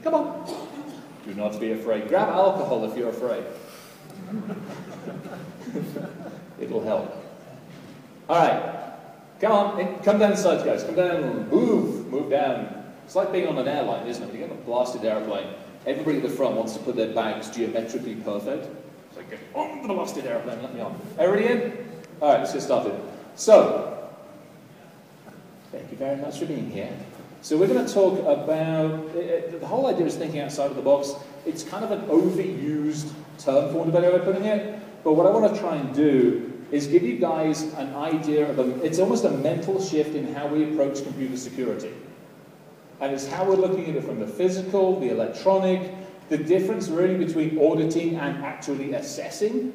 Come on. Do not be afraid. Grab alcohol if you're afraid. It'll help. All right. Come on. Come down the sides, guys. Come down. Move down. It's like being on an airline, isn't it? You get a blasted airplane. Everybody at the front wants to put their bags geometrically perfect. It's like, get on the blasted airplane. Let me on. Everybody in? All right, let's get started. So, thank you very much for being here. So we're going to talk about, the whole idea is thinking outside of the box. It's kind of an overused term, for want of a better way of putting it. But what I want to try and do is give you guys an idea of, it's almost a mental shift in how we approach computer security. And it's how we're looking at it from the physical, the electronic, the difference really between auditing and actually assessing.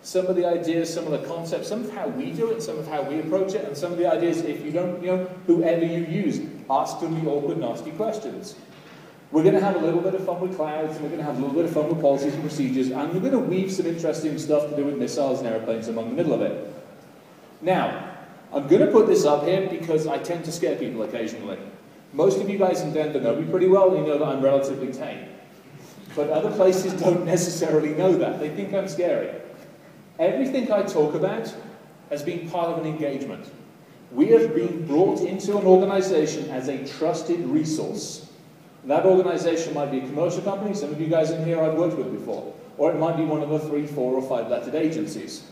Some of the ideas, some of the concepts, some of how we do it, some of how we approach it, and some of the ideas, if you don't, whoever you use, ask them the awkward, nasty questions. We're going to have a little bit of fun with clouds, and we're going to have a little bit of fun with policies and procedures, and we're going to weave some interesting stuff to do with missiles and airplanes among the middle of it. Now, I'm going to put this up here because I tend to scare people occasionally. Most of you guys in Denver know me pretty well, and you know that I'm relatively tame. But other places don't necessarily know that. They think I'm scary. Everything I talk about has been part of an engagement. We have been brought into an organization as a trusted resource. That organization might be a commercial company. Some of you guys in here I've worked with before. Or it might be one of the 3, 4, or 5-lettered agencies.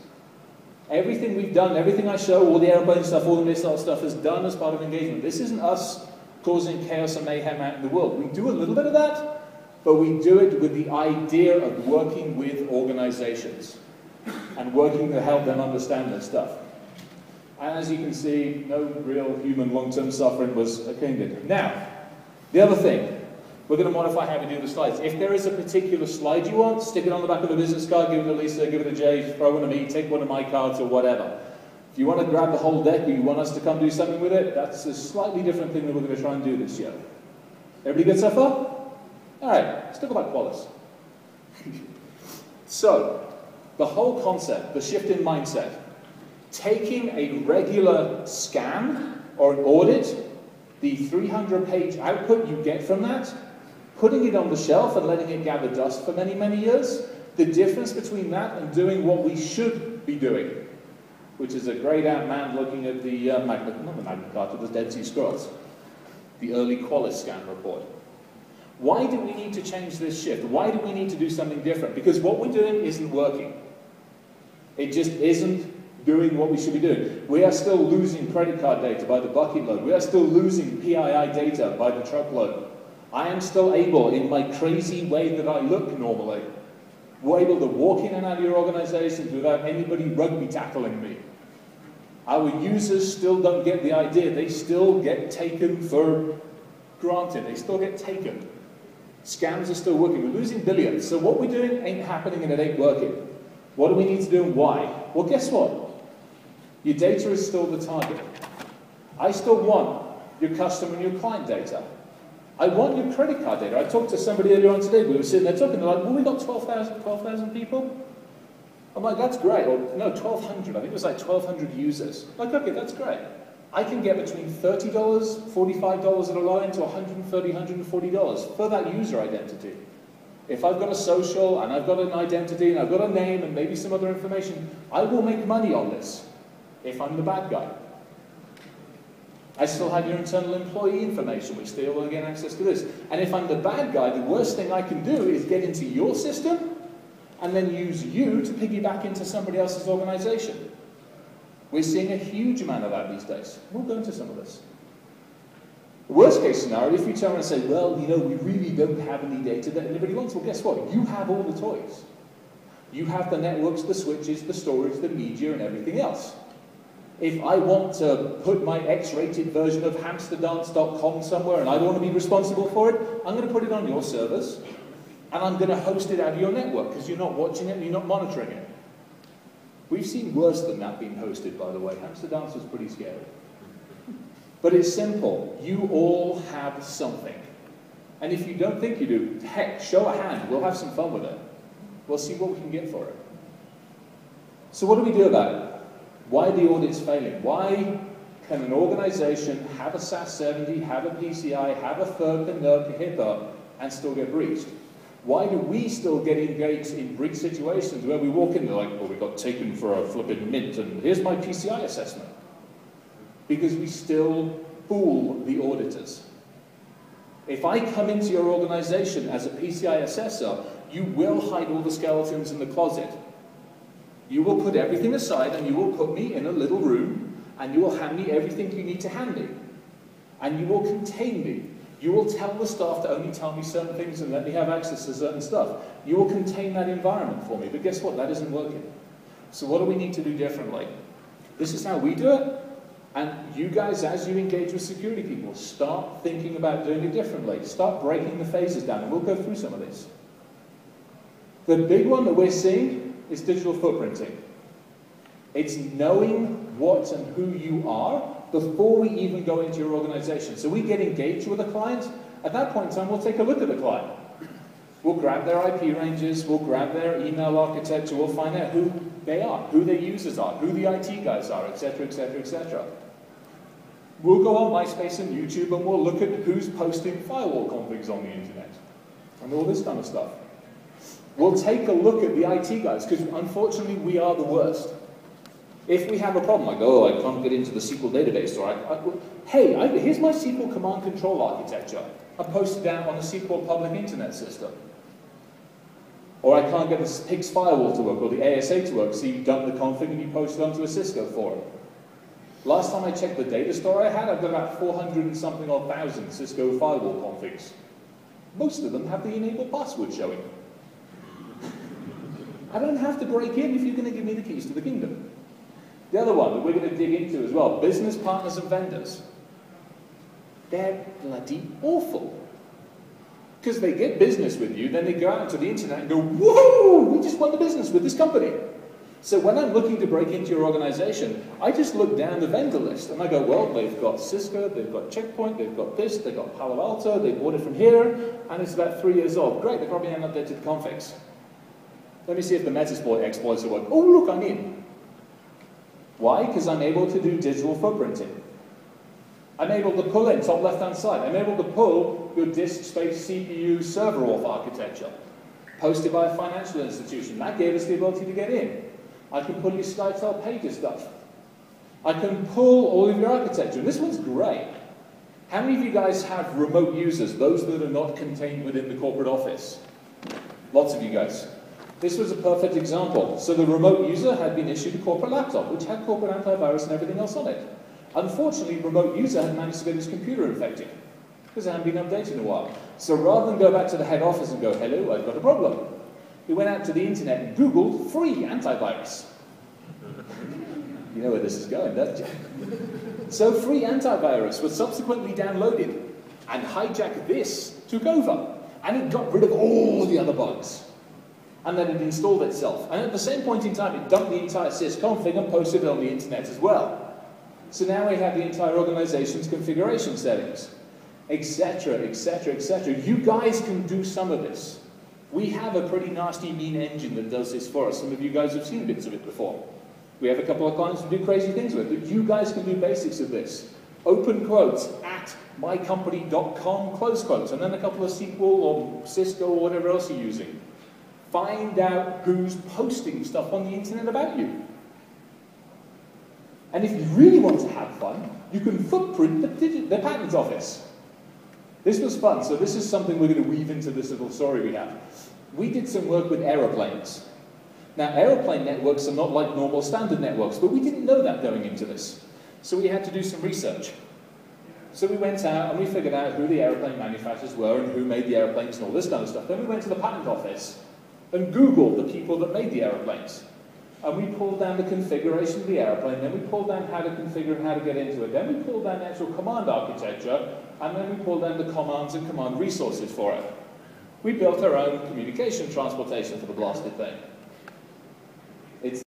Everything we've done, everything I show, all the airplane stuff, all the missile stuff is done as part of engagement. This isn't us causing chaos and mayhem out in the world. We do a little bit of that, but we do it with the idea of working with organizations and working to help them understand their stuff. And as you can see, no real human long-term suffering was attended. Now, the other thing, we're going to modify how we do the slides. If there is a particular slide you want, stick it on the back of a business card, give it to Lisa, give it to Jay, throw one to me, take one of my cards or whatever. If you want to grab the whole deck or you want us to come do something with it, that's a slightly different thing that we're going to try and do this year. Everybody good so far? All right, let's talk about Qualys. So, the whole concept, the shift in mindset, taking a regular scan or an audit, the 300-page output you get from that, putting it on the shelf and letting it gather dust for many, many years, the difference between that and doing what we should be doing, which is a grayed-out man looking at the not the Magna Carta, the Dead Sea Scrolls, the early Qualys scan report. Why do we need to change this shift? Why do we need to do something different? Because what we're doing isn't working. It just isn't doing what we should be doing. We are still losing credit card data by the bucket load. We are still losing PII data by the truckload. I am still able, in my crazy way that I look normally, we're able to walk in and out of your organizations without anybody rugby tackling me. Our users still don't get the idea. They still get taken for granted. They still get taken. Scams are still working. We're losing billions. So what we're doing ain't happening and it ain't working. What do we need to do and why? Well, guess what? Your data is still the target. I still want your customer and your client data. I want your credit card data. I talked to somebody earlier on today. We were sitting there talking. They're like, well, we got 12,000 people. I'm like, that's great. Or no, 1,200. I think it was like 1,200 users. Like, okay, that's great. I can get between $30, $45 at a low end to $130, $140 for that user identity. If I've got a social and I've got an identity and I've got a name and maybe some other information, I will make money on this if I'm the bad guy. I still have your internal employee information, which they will gain access to this. And if I'm the bad guy, the worst thing I can do is get into your system and then use you to piggyback into somebody else's organization. We're seeing a huge amount of that these days. We'll go into some of this. The worst case scenario, if you turn around and say, well, we really don't have any data that anybody wants, well, guess what? You have all the toys. You have the networks, the switches, the storage, the media, and everything else. If I want to put my X-rated version of hamsterdance.com somewhere and I don't want to be responsible for it, I'm going to put it on your servers and I'm going to host it out of your network because you're not watching it and you're not monitoring it. We've seen worse than that being hosted, by the way. Hamsterdance was pretty scary. But it's simple. You all have something. And if you don't think you do, heck, show a hand. We'll have some fun with it. We'll see what we can get for it. So what do we do about it? Why are the audits failing? Why can an organization have a SAS 70, have a PCI, have a FERC, a NERC, a HIPAA, and still get breached? Why do we still get engaged in breach situations where we walk in, they're like, well, we got taken for a flipping mint, and here's my PCI assessment? Because we still fool the auditors. If I come into your organization as a PCI assessor, you will hide all the skeletons in the closet. You will put everything aside and you will put me in a little room and you will hand me everything you need to hand me. And you will contain me. You will tell the staff to only tell me certain things and let me have access to certain stuff. You will contain that environment for me. But guess what? That isn't working. So what do we need to do differently? This is how we do it. And you guys, as you engage with security people, start thinking about doing it differently. Start breaking the phases down, and we'll go through some of these. The big one that we're seeing is digital footprinting. It's knowing what and who you are before we even go into your organization. So we get engaged with a client. At that point in time, we'll take a look at the client. We'll grab their IP ranges, we'll grab their email architecture, we'll find out who they are, who their users are, who the IT guys are, etc., etc., etc. We'll go on MySpace and YouTube and we'll look at who's posting firewall configs on the internet and all this kind of stuff. We'll take a look at the IT guys, because unfortunately we are the worst. If we have a problem, like, oh, I can't get into the SQL database, or here's my SQL command control architecture. I posted down on the SQL public internet system. Or I can't get the PIX firewall to work, or the ASA to work, so you dump the config and you post it onto a Cisco forum. Last time I checked the data store I had, I've got about 400 and something odd thousand Cisco firewall configs. Most of them have the enabled password showing. I don't have to break in if you're going to give me the keys to the kingdom. The other one that we're going to dig into as well, business partners and vendors. They're bloody awful. Because they get business with you, then they go out to the internet and go, whoa, we just won the business with this company. So when I'm looking to break into your organization, I just look down the vendor list and I go, well, they've got Cisco, they've got Checkpoint, they've got this, they've got Palo Alto, they bought it from here, and it's about 3 years old. Great, they probably haven't updated the configs. Let me see if the Metasploit exploits will work. Oh, look, I'm in. Why? Because I'm able to do digital footprinting. I'm able to pull in, top left-hand side, I'm able to pull your disk space CPU server auth architecture, posted by a financial institution. That gave us the ability to get in. I can pull your SkyTel pager stuff. I can pull all of your architecture. And this one's great. How many of you guys have remote users, those that are not contained within the corporate office? Lots of you guys. This was a perfect example. So the remote user had been issued a corporate laptop, which had corporate antivirus and everything else on it. Unfortunately, the remote user had managed to get his computer infected, because it hadn't been updated in a while. So rather than go back to the head office and go, hello, I've got a problem, he went out to the internet and Googled free antivirus. You know where this is going, don't you? So free antivirus was subsequently downloaded, and Hijack this took over, and it got rid of all the other bugs. And then it installed itself. And at the same point in time, it dumped the entire sysconfig and posted it on the internet as well. So now we have the entire organization's configuration settings, etc., etc., etc. You guys can do some of this. We have a pretty nasty, mean engine that does this for us. Some of you guys have seen bits of it before. We have a couple of clients who do crazy things with it, but you guys can do basics of this. Open quotes at mycompany.com, close quotes, and then a couple of SQL or Cisco or whatever else you're using. Find out who's posting stuff on the internet about you. And if you really want to have fun, you can footprint the patent office. This was fun, so this is something we're going to weave into this little story we have. We did some work with aeroplanes. Now, aeroplane networks are not like normal standard networks, but we didn't know that going into this. So we had to do some research. So we went out and we figured out who the aeroplane manufacturers were and who made the airplanes and all this kind of stuff. Then we went to the patent office and Googled the people that made the airplanes. And we pulled down the configuration of the airplane, then we pulled down how to configure and how to get into it. Then we pulled down the actual command architecture, and then we pulled down the commands and command resources for it. We built our own communication transportation for the blasted thing.